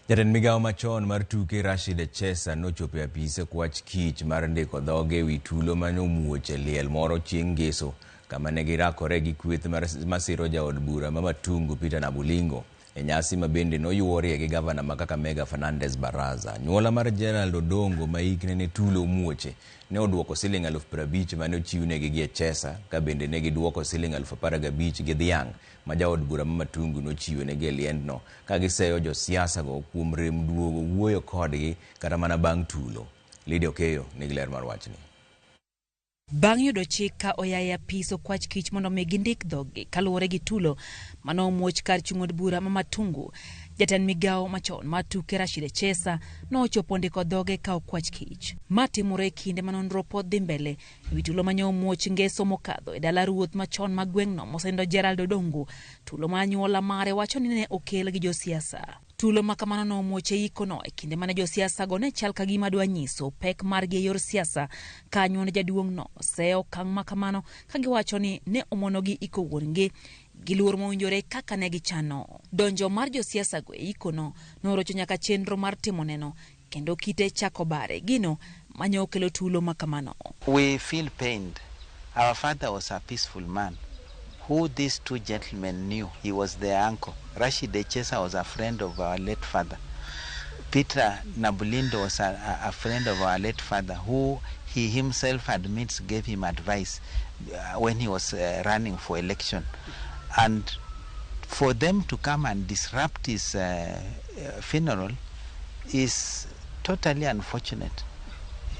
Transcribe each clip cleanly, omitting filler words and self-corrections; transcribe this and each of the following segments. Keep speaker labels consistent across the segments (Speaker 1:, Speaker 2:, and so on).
Speaker 1: Jatend migao machon mar tuke Rashid Echesa nochopo e apise kwach kich mar ndiko dhoge wi tulo mane omuoch e liel moro chieng' ngeso kama ne girakore gi kweth masiro jaod bura ma Matungu Peter Nabulingo e nyasi ma bende noyuorie gi gavana ma Kakamega Fernandez Baraza. Nyuola mar Gerald Odongo ma hikne ne tulo omuoche ne oduoko siling 50,000 mane ochiwnegi gi Echesa, ka bende ne giduoko siling 15,000 gi Dhiang' ma jaod bura ma Matungu nochiwnegi e liendno, ka giseyo josiasa go kuom rem duogo wuoyo kodgi kata mana bang' tulo. Lydia Okeyo nigi ler mar wachni.
Speaker 2: Bang' yudo chik ka oyaya piso kwach kich mondo mi gindik dhogi kaluwore gi tulo mano omuoch kar chung' od bura ma Matungu, jatend migao machon mar tuke Rashid Echesa nochopo ndiko dhoge ka okwach kich. Matimore e kinde ma nonro pod dhi mbele ewi tulo mane omuoch ngeso mokadho e dala ruoth machon ma gweng'no mosenindo Gerald Odongo, tulo ma anyuola mare wacho ni ne okel gi josiasa. Tulo makamano no omuoch e ikono e kinde mane josiasa go ne chal ka gima dwa nyiso pek margi e yor siasa, ka anyuond jaduong' no oseyo okang' makamano ka giwacho ni ne omonogi iko wuongi gi luor mowinjore kaka ne gichano. Donjo mar josiasa go e ikono norocho nyaka chenro mar timo neno, kendo kite chako bare gino mane okelo tulo makamano.
Speaker 3: We feel pained. Our father was a peaceful man who these two gentlemen knew. He was their uncle. Rashid Echesa was a friend of our late father. Peter Nabulindo was a friend of our late father, who he himself admits gave him advice when he was running for election. And for them to come and disrupt his funeral is totally unfortunate.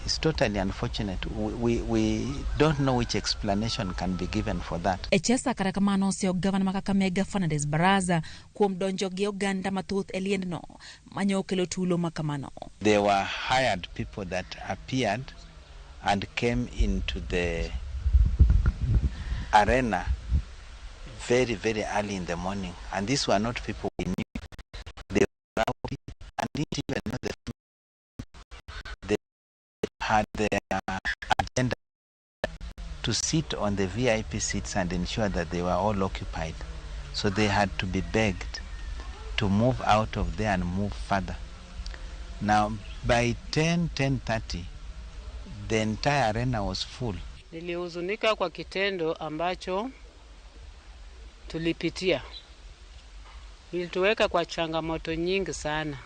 Speaker 3: It's totally unfortunate. We don't know which explanation can be given for that.
Speaker 2: Echesa kata kamano sio gavana ma Kakamega Fernandez Baraza kuom donjo gi oganda mathoth e liendno mane okelo tulo makamano.
Speaker 3: There were hired people that appeared and came into the arena very, very early in the morning. And these were not people we knew. They were rowdy and didn't even know the they had their agenda to sit on the VIP seats and ensure that they were all occupied. So they had to be begged to move out of there and move further. Now, by 10:30, the entire arena was full.
Speaker 4: Nilihuzunika kwa kitendo ambacho tulipitia. Ilituweka kwa changamoto nyingi sana.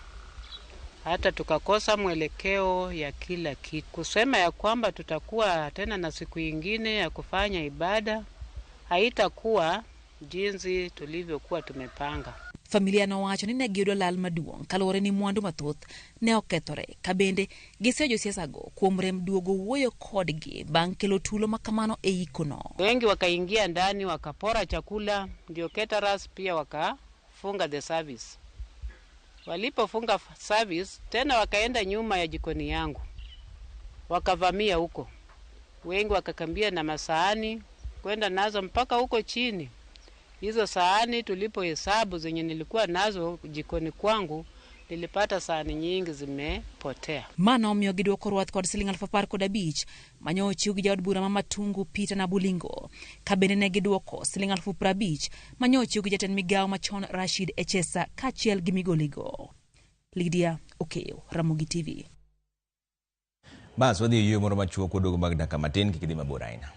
Speaker 4: Hata tukakosa mwelekeo ya kila kitu. Kusema ya kwamba tutakuwa tena na siku nyingine ya kufanya ibada, haitakuwa jinsi tulivyokuwa tumepanga.
Speaker 2: Familia no wacho ni ne giyudo lal maduong' kaluwore ni mwandu mathoth ne okethore, ka bende giseyo josiasa go kuom rem duogo wuoyo kodgi bang' kelo tulo makamano e ikono.
Speaker 4: Wengi wakaingia ndani wakapora chakula, ndio caterers pia wakafunga the service. Walipofunga service tena wakaenda nyuma ya jikoni yangu, wakavamia huko. Wengi wakakambia na masahani kwenda nazo mpaka huko chini. Hizo sahani tulipohesabu zenye nilikuwa nazo jikoni kwangu, nilipata sahani nyingi zimepotea.
Speaker 2: Mano omiyo giduoko ruath kod siling 15,000 manyo ochiw gi jaod bura ma Matungu Peter Nabulingo, ka bende ne giduoko siling 50,000 manyo ochiw gi jatend migao machon Rashid Echesa kaachiel gi migoligo. Lydia Okeyo, Ramogi TV.
Speaker 1: Bas wadhi yie moro machuok odogo mag dakika matin kikidhi mabor aina.